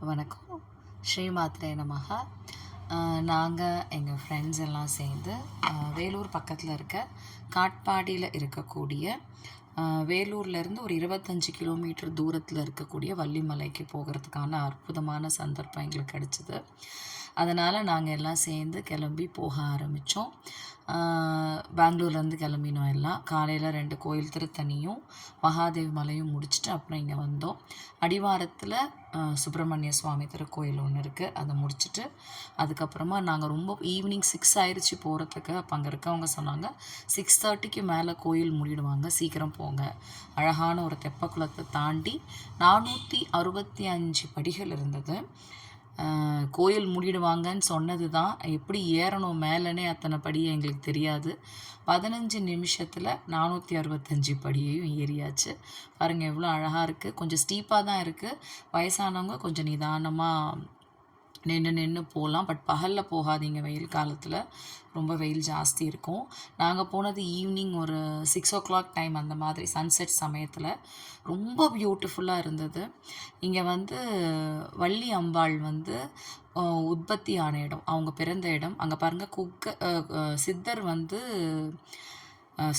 வணக்கம். ஸ்ரீமாத்ரே நமஹ. நாங்கள் எங்கள் ஃப்ரெண்ட்ஸ் எல்லாம் சேர்ந்து வேலூர் பக்கத்தில் இருக்க காட்பாடியில் இருக்கக்கூடிய வேலூர்லேருந்து ஒரு 25 கிலோமீட்டர் தூரத்தில் இருக்கக்கூடிய வள்ளிமலைக்கு போகிறதுக்கான அற்புதமான சந்தர்ப்பம் எங்களுக்கு கிடச்சிது. அதனால் நாங்கள் எல்லாம் சேர்ந்து கிளம்பி போக ஆரம்பித்தோம். பெங்களூர்லேருந்து கிளம்பினோம். எல்லாம் காலையில் 2 கோயில், திருத்தணியும் மகாதேவ் மலையும் முடிச்சுட்டு அப்புறம் இங்கே வந்தோம். அடிவாரத்தில் சுப்பிரமணிய சுவாமி திருக்கோயில் ஒன்று இருக்குது, அதை முடிச்சுட்டு அதுக்கப்புறமா நாங்கள் ரொம்ப ஈவினிங் 6 ஆயிடுச்சு போகிறதுக்கு. அப்போ அங்கே இருக்கவங்க சொன்னாங்க 6:30க்கு மேலே கோயில் மூடிடுவாங்க, சீக்கிரம் போங்க. அழகான ஒரு தெப்ப குளத்தை தாண்டி 465 படிகள் இருந்தது. கோயில் மூடிடுவாங்கன்னு சொன்னது தான், எப்படி ஏறணும் மேலேனே அத்தனை படியை எங்களுக்கு தெரியாது. 15 நிமிஷத்தில் 465 படியையும் ஏறியாச்சு. பாருங்கள் எவ்வளோ அழகாக இருக்குது. கொஞ்சம் ஸ்டீப்பாக தான் இருக்குது. வயசானவங்க கொஞ்சம் நிதானமாக நின்று போகலாம். பட் பகலில் போகாதீங்க, வெயில் காலத்தில் ரொம்ப வெயில் ஜாஸ்தி இருக்கும். நாங்கள் போனது ஈவினிங் ஒரு 6 o'clock டைம், அந்த மாதிரி சன்செட் சமயத்தில். ரொம்ப பியூட்டிஃபுல்லாக இருந்தது. இங்கே வள்ளி அம்பாள் உற்பத்தி ஆன இடம், அவங்க பிறந்த இடம். அங்கே பாருங்கள் சித்தர்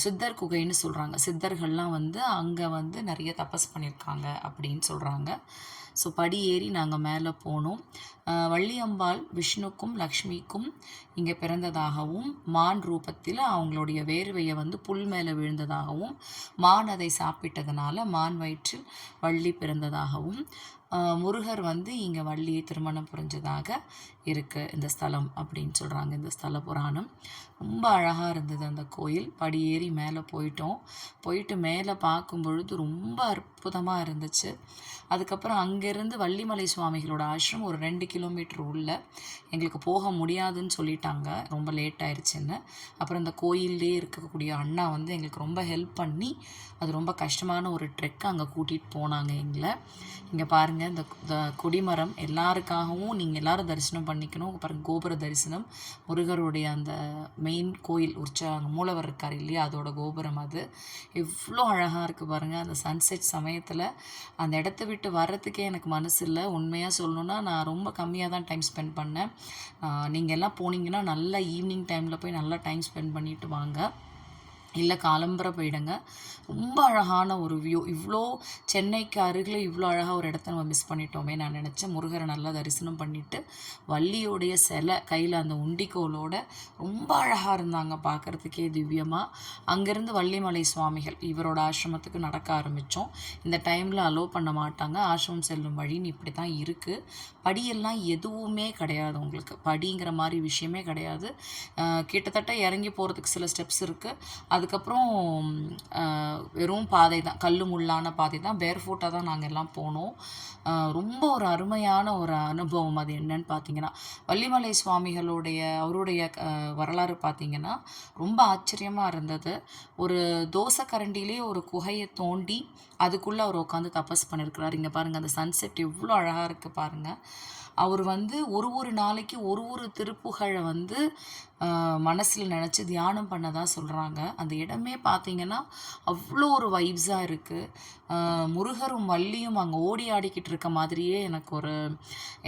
சித்தர் குகைன்னு சொல்கிறாங்க. சித்தர்கள்லாம் அங்கே நிறைய தபஸ் பண்ணியிருக்காங்க அப்படின்னு சொல்கிறாங்க. ஸோ படி ஏறி நாங்கள் மேலே போனோம். வள்ளியம்பாள் விஷ்ணுக்கும் லக்ஷ்மிக்கும் இங்கே பிறந்ததாகவும், மான் ரூபத்தில் அவங்களுடைய வேர்வையை புல் மேலே விழுந்ததாகவும், மான் அதை சாப்பிட்டதுனால மான் வயிற்றில் வள்ளி பிறந்ததாகவும், முருகர் இங்கே வள்ளியை திருமணம் புரிஞ்சதாக இருக்குது இந்த ஸ்தலம் அப்படின்னு சொல்கிறாங்க. இந்த ஸ்தல புராணம் ரொம்ப அழகாக இருந்தது. அந்த கோயில் படி ஏறி மேலே போயிட்டு மேலே பார்க்கும் பொழுது ரொம்ப அற்புதமாக இருந்துச்சு. அதுக்கப்புறம் அங்கேருந்து வள்ளிமலை சுவாமிகளோட ஆசிரமம் ஒரு 2 கிலோமீட்டர் உள்ள. எங்களுக்கு போக முடியாதுன்னு சொல்லிட்டாங்க, ரொம்ப லேட் ஆயிடுச்சுன்னு. அப்புறம் இந்த கோயிலே இருக்கக்கூடிய அண்ணா எங்களுக்கு ரொம்ப ஹெல்ப் பண்ணி அது ரொம்ப கஷ்டமான ஒரு ட்ரெக் அங்கே கூட்டிகிட்டு போனாங்க எங்களை. இங்கே பாருங்கள், இந்த கொடிமரம் எல்லாருக்காகவும் நீங்கள் எல்லோரும் தரிசனம் பண்ணிக்கணும். பாருங்கள், கோபுர தரிசனம், முருகருடைய அந்த மெயின் கோயில் மூலவர் இருக்கார் இல்லையா, அதோட கோபுரம். அது எவ்வளோ அழகாக இருக்குது பாருங்கள். அந்த சன்செட் சமயத்தில் அந்த இடத்த விட்டு வர்றதுக்கே எனக்கு மனசு இல்லை. உண்மையாக சொல்லணுன்னா நான் ரொம்ப கம்மியாக தான் டைம் ஸ்பெண்ட் பண்ணேன். நீங்கள் எல்லாம் போனீங்கன்னா நல்லா ஈவினிங் டைமில் போய் நல்லா டைம் ஸ்பெண்ட் பண்ணிவிட்டு வாங்க, இல்லை காலம்பரை போயிடுங்க. ரொம்ப அழகான ஒரு வியூ. இவ்வளோ சென்னைக்கு அருகில் இவ்வளோ அழகாக ஒரு இடத்த நம்ம மிஸ் பண்ணிட்டோமே நான் நினச்சேன். முருகரை நல்லா தரிசனம் பண்ணிவிட்டு வள்ளியோடைய சிலை கையில் அந்த உண்டிக்கோலோட ரொம்ப அழகாக இருந்தாங்க, பார்க்குறதுக்கே திவ்யமாக. அங்கேருந்து வள்ளிமலை சுவாமிகள் இவரோட ஆசிரமத்துக்கு நடக்க ஆரம்பித்தோம். இந்த டைமில் அலோவ் பண்ண மாட்டாங்க, ஆசிரமம் செல்லும் வழின்னு இப்படி தான் இருக்குது. படியெல்லாம் எதுவுமே கிடையாது, உங்களுக்கு படிங்கிற மாதிரி விஷயமே கிடையாது. கிட்டத்தட்ட இறங்கி போகிறதுக்கு சில ஸ்டெப்ஸ் இருக்குது. அதுக்கப்புறம் வெறும் பாதை தான், கல் முள்ளான பாதை தான். பேர்ஃபுட்டாக தான் நாங்கள் எல்லாம் போனோம். ரொம்ப ஒரு அருமையான ஒரு அனுபவம். அது என்னன்னு பார்த்தீங்கன்னா, வள்ளிமலை அவருடைய வரலாறு பார்த்தீங்கன்னா ரொம்ப ஆச்சரியமாக இருந்தது. ஒரு தோசை கரண்டிலே ஒரு குகையை தோண்டி அதுக்குள்ளே அவர் உட்காந்து தபஸ் பண்ணியிருக்கிறார். இங்கே பாருங்கள், அந்த சன்செட் எவ்வளோ அழகாக இருக்குது பாருங்கள். அவர் ஒரு நாளைக்கு ஒரு திருப்புகழை மனசில் நினச்சி தியானம் பண்ணதாக சொல்கிறாங்க. அந்த இடமே பார்த்திங்கன்னா அவ்வளோ ஒரு வைப்ஸாக இருக்குது. முருகரும் வள்ளியும் அங்கே ஓடி ஆடிக்கிட்டு இருக்க மாதிரியே எனக்கு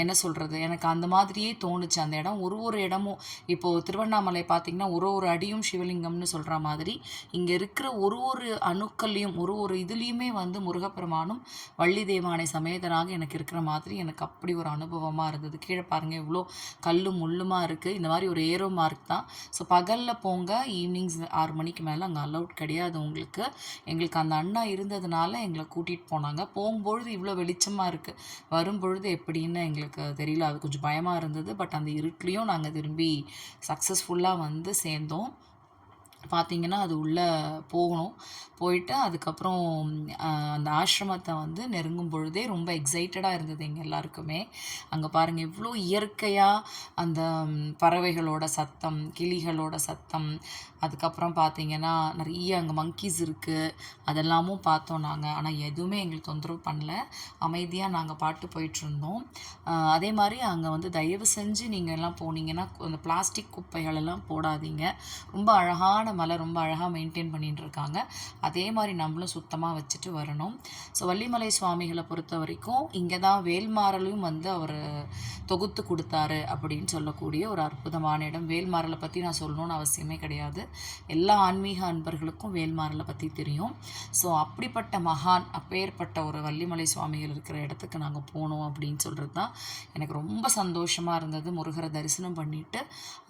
என்ன சொல்கிறது, எனக்கு அந்த மாதிரியே தோணுச்சு அந்த இடம். ஒரு இடமும் இப்போது திருவண்ணாமலை பார்த்திங்கன்னா ஒரு அடியும் சிவலிங்கம்னு சொல்கிற மாதிரி இங்கே இருக்கிற ஒரு அணுக்கள்லையும் ஒரு இதுலேயுமே முருகப்பெருமானும் வள்ளி தேவானை சமேதனாக எனக்கு இருக்கிற மாதிரி எனக்கு அப்படி ஒரு அனுபவமாக இருந்தது. கீழே பாருங்கள் எவ்வளோ கல்லும் முள்ளுமா இருக்குது. இந்த மாதிரி ஒரு ஏரோ மார்க் தான். ஸோ பகலில் போங்க, ஈவினிங்ஸ் 6 மணிக்கு மேலே அங்கே அலவுட் கிடையாது உங்களுக்கு. எங்களுக்கு அந்த அண்ணா இருந்ததுனால எங்களை கூட்டிகிட்டு போனாங்க. போகும்பொழுது இவ்வளோ வெளிச்சமாக இருக்குது, வரும்பொழுது எப்படின்னு எங்களுக்கு தெரியல. அது கொஞ்சம் பயமாக இருந்தது. பட் அந்த இருட்லேயும் நாங்கள் திரும்பி சக்ஸஸ்ஃபுல்லாக சேர்ந்தோம். பார்த்திங்கன்னா அது உள்ளே போயிட்டு அதுக்கப்புறம் அந்த ஆசிரமத்தை நெருங்கும் பொழுதே ரொம்ப எக்ஸைட்டடாக இருந்தது எங்கள் எல்லாருக்குமே. அங்கே பாருங்கள் எவ்வளோ இயற்கையாக அந்த பறவைகளோட சத்தம், கிளிகளோட சத்தம். அதுக்கப்புறம் பார்த்திங்கன்னா நிறைய அங்கே மங்கீஸ் இருக்குது, அதெல்லாமும் பார்த்தோம் நாங்கள். ஆனால் எதுவுமே எங்களுக்கு தொந்தரவு பண்ணல, அமைதியாக நாங்கள் பாட்டு போயிட்டுருந்தோம். அதே மாதிரி அங்கே தயவு செஞ்சு நீங்கள் எல்லாம் போனீங்கன்னா அந்த பிளாஸ்டிக் குப்பைகளெல்லாம் போடாதீங்க. ரொம்ப அழகான மலை ரொம்ப அழகாக மெயின்டைன் பண்ணிட்டு இருக்காங்க. அதே மாதிரி நம்மளும் சுத்தமாக வச்சுட்டு வரணும். ஸோ வள்ளிமலை சுவாமிகளை பொறுத்த வரைக்கும் இங்கே தான் வேல்மாறலையும் வந்து அவர் தொகுத்து கொடுத்தாரு அப்படின்னு சொல்லக்கூடிய ஒரு அற்புதமான இடம். வேல்மாறலை பற்றி நான் சொல்லணும்னு அவசியமே கிடையாது. எல்லா ஆன்மீக அன்பர்களுக்கும் வேல்மாறலை பற்றி தெரியும். ஸோ அப்படிப்பட்ட மகான், அப்பேற்பட்ட ஒரு வள்ளிமலை சுவாமிகள் இருக்கிற இடத்துக்கு நாங்கள் போனோம் அப்படின்னு சொல்கிறது தான் எனக்கு ரொம்ப சந்தோஷமாக இருந்தது. முருகரை தரிசனம் பண்ணிவிட்டு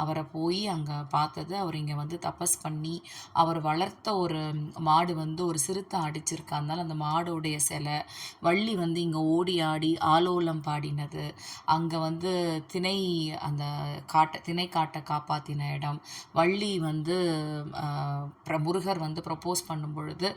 அவரை போய் அங்கே பார்த்தது. அவர் இங்கே வந்து தபஸ் பண்ணி அவர் வளர்த்த ஒரு மாடு வந்து ஒரு சிறுத்தை அடிச்சிருக்கா. அதனால அந்த மாடோடைய சிலை, வள்ளி வந்து இங்கே ஓடி ஆடி ஆலோலம் பாடினது, அங்கே வந்து திணை காட்டை காப்பாற்றின இடம், வள்ளி வந்து முருகர் வந்து ப்ரப்போஸ் பண்ணும் பொழுது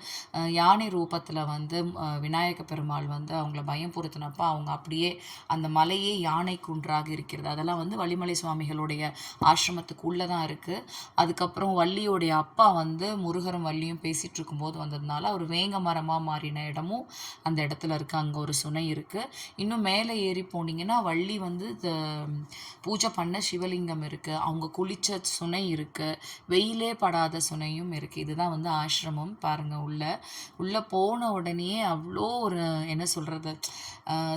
யானை ரூபத்தில் வந்து விநாயக பெருமாள் வந்து அவங்கள பயம்புறுத்தினப்போ அவங்க அப்படியே அந்த மலையே யானை குன்றாக இருக்கிறது. அதெல்லாம் வந்து வள்ளிமலை சுவாமிகளுடைய ஆசிரமத்துக்கு உள்ளே தான் இருக்குது. அதுக்கப்புறம் வள்ளியோடைய அப்பா வந்து முருகரும் வள்ளியும் பேசிகிட்டு இருக்கும்போது வந்ததுனால அவர் வேங்க மரமாக மாறின இடமும் அந்த இடத்துல இருக்குது. அங்கே ஒரு சுனை இருக்குது. இன்னும் மேலே ஏறி போனீங்கன்னா வள்ளி வந்து பூஜை பண்ண சிவலிங்கம் இருக்குது, அவங்க குளித்த சுனை இருக்குது, வெயிலே படாத சுனையும் இருக்குது. இதுதான் வந்து ஆசிரமம். பாருங்கள், உள்ளே போன உடனே அவ்வளோ ஒரு என்ன சொல்கிறது,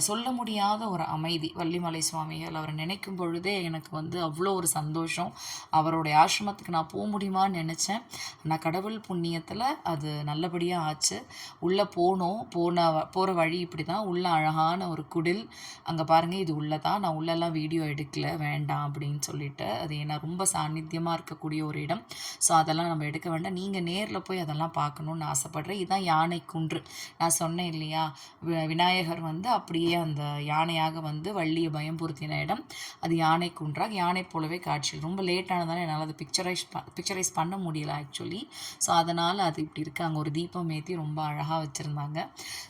சொல்ல முடியாத ஒரு அமைதி. வள்ளிமலை சுவாமிகள் அவரை நினைக்கும் பொழுதே எனக்கு வந்து அவ்வளோ ஒரு சந்தோஷம். அவருடைய ஆசிரமத்துக்கு நான் போக முடியுமான்னு நினச்சேன். நான் கடவுள் புண்ணியத்தில் அது நல்லபடியாக ஆச்சு. உள்ளே போகிற வழி இப்படி தான். உள்ள அழகான ஒரு குடில். அங்கே பாருங்கள், இது உள்ளே தான். நான் உள்ளெல்லாம் வீடியோ எடுக்கல, வேண்டாம் அப்படின்னு சொல்லிட்டு. அது ஏன்னா ரொம்ப சாநித்தியமாக இருக்கக்கூடிய ஒரு இடம். ஸோ அதெல்லாம் நம்ம எடுக்க வேண்டாம். நீங்கள் நேரில் போய் அதெல்லாம் பார்க்கணுன்னு ஆசைப்பட்றேன். இதுதான் யானை குன்று. நான் சொன்னேன் இல்லையா, விநாயகர் வந்து அப்படியே அந்த யானையாக வந்து வள்ளியை பயம்புறுத்தின இடம். அது யானை குன்றாக, யானை போலவே காட்சி. ரொம்ப லேட்டானதால என்னால் அதை பிக்சரைஸ் பண்ண முடியல ஆக்சுவலி. ஸோ அதனால் அது இப்படி இருக்குது. அங்கே ஒரு தீபம் ஏற்றி ரொம்ப அழகாக வச்சுருந்தாங்க.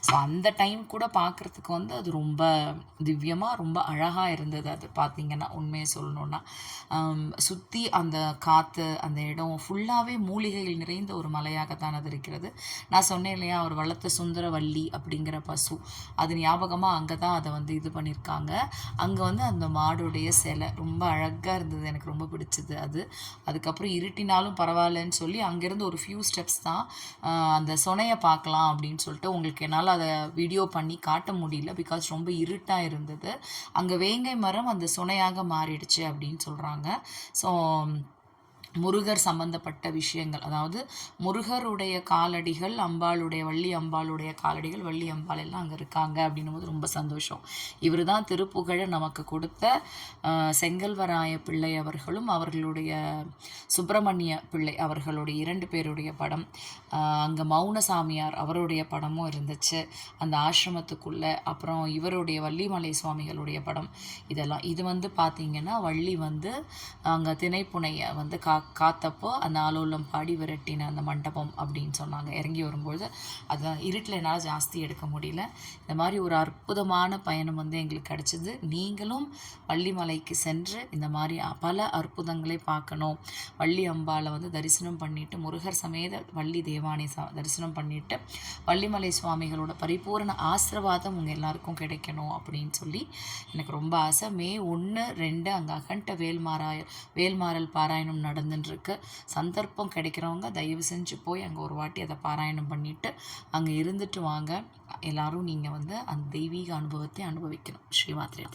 ஸோ அந்த டைம் கூட பார்க்குறதுக்கு வந்து அது ரொம்ப திவ்யமாக ரொம்ப அழகாக இருந்தது. அது பார்த்திங்கன்னா உண்மையை சொல்லணுன்னா சுற்றி அந்த காற்று, அந்த இடம் ஃபுல்லாகவே மூலிகைகள் நிறைந்த ஒரு மலையாகத்தான் அது இருக்கிறது. நான் சொன்னேன் இல்லையா, அவர் வளர்த்த சுந்தரவல்லி அப்படிங்கிற பசு, அது ஞாபகமாக அங்கே தான் அதை வந்து இது பண்ணியிருக்காங்க. அங்கே வந்து அந்த மாடுடைய சிலை ரொம்ப அழகாக இருந்தது. எனக்கு ரொம்ப பிடிச்சது அது. அதுக்கப்புறம் இருட்டினாலும் பரவாயில்லன்னு சொல்லி அங்கேருந்து ஒரு ஃபியூ ஸ்டெப்ஸ் தான் அந்த சுனையை பார்க்கலாம் அப்படின்னு சொல்லிட்டு உங்களுக்கு என்னால் அதை வீடியோ பண்ணி காட்ட முடியல. பிகாஸ் ரொம்ப இருட்டாக இருந்தது. அங்கே வேங்கை மரம் அந்த சுனையாக மாறிடுச்சு அப்படின்னு சொல்கிறாங்க. ஸோ முருகர் சம்பந்தப்பட்ட விஷயங்கள், அதாவது முருகருடைய காலடிகள், வள்ளி அம்பாளுடைய காலடிகள், வள்ளி அம்பாள் எல்லாம் அங்கே இருக்காங்க அப்படின்னும் போது ரொம்ப சந்தோஷம். இவர் தான் திருப்புகழை நமக்கு கொடுத்த செங்கல்வராய பிள்ளை அவர்களும் அவர்களுடைய சுப்பிரமணிய பிள்ளை அவர்களுடைய 2 பேருடைய படம், அங்கே மௌனசாமியார் அவருடைய படமும் இருந்துச்சு அந்த ஆசிரமத்துக்குள்ளே. அப்புறம் இவருடைய வள்ளிமலை சுவாமிகளுடைய படம். இதெல்லாம் இது வந்து பார்த்திங்கன்னா வள்ளி வந்து அங்கே திணைப்புனையை வந்து காத்தப்போ அந்த ஆலோலம் பாடி விரட்டின அந்த மண்டபம் அப்படின்னு சொன்னாங்க. இறங்கி வரும்பொழுது அதான் இருட்டில் என்னால் ஜாஸ்தி எடுக்க முடியல. இந்த மாதிரி ஒரு அற்புதமான பயணம் வந்து எங்களுக்கு கிடச்சிது. நீங்களும் வள்ளிமலைக்கு சென்று இந்த மாதிரி பல அற்புதங்களை பார்க்கணும். வள்ளி அம்பாளை வந்து தரிசனம் பண்ணிவிட்டு, முருகர் சமேத வள்ளி தேவானை தரிசனம் பண்ணிவிட்டு, வள்ளிமலை சுவாமிகளோட பரிபூர்ண ஆசீர்வாதம் உங்கள் எல்லாருக்கும் கிடைக்கணும் அப்படின்னு சொல்லி எனக்கு ரொம்ப ஆசை. மே 1, 2 அங்கே அகண்ட வேல்மாறல் பாராயணம் நடந்துட்டுருக்கு. சந்தர்ப்பம் கிடைக்கிறவங்க தயவு செஞ்சு போய் அங்கே ஒரு வாட்டி அதை பாராயணம் பண்ணிவிட்டு அங்கே இருந்துட்டு வாங்க. எல்லாரும் நீங்கள் வந்து அந்த தெய்வீக அனுபவத்தை அனுபவிக்கணும். ஸ்ரீமாத்ரே.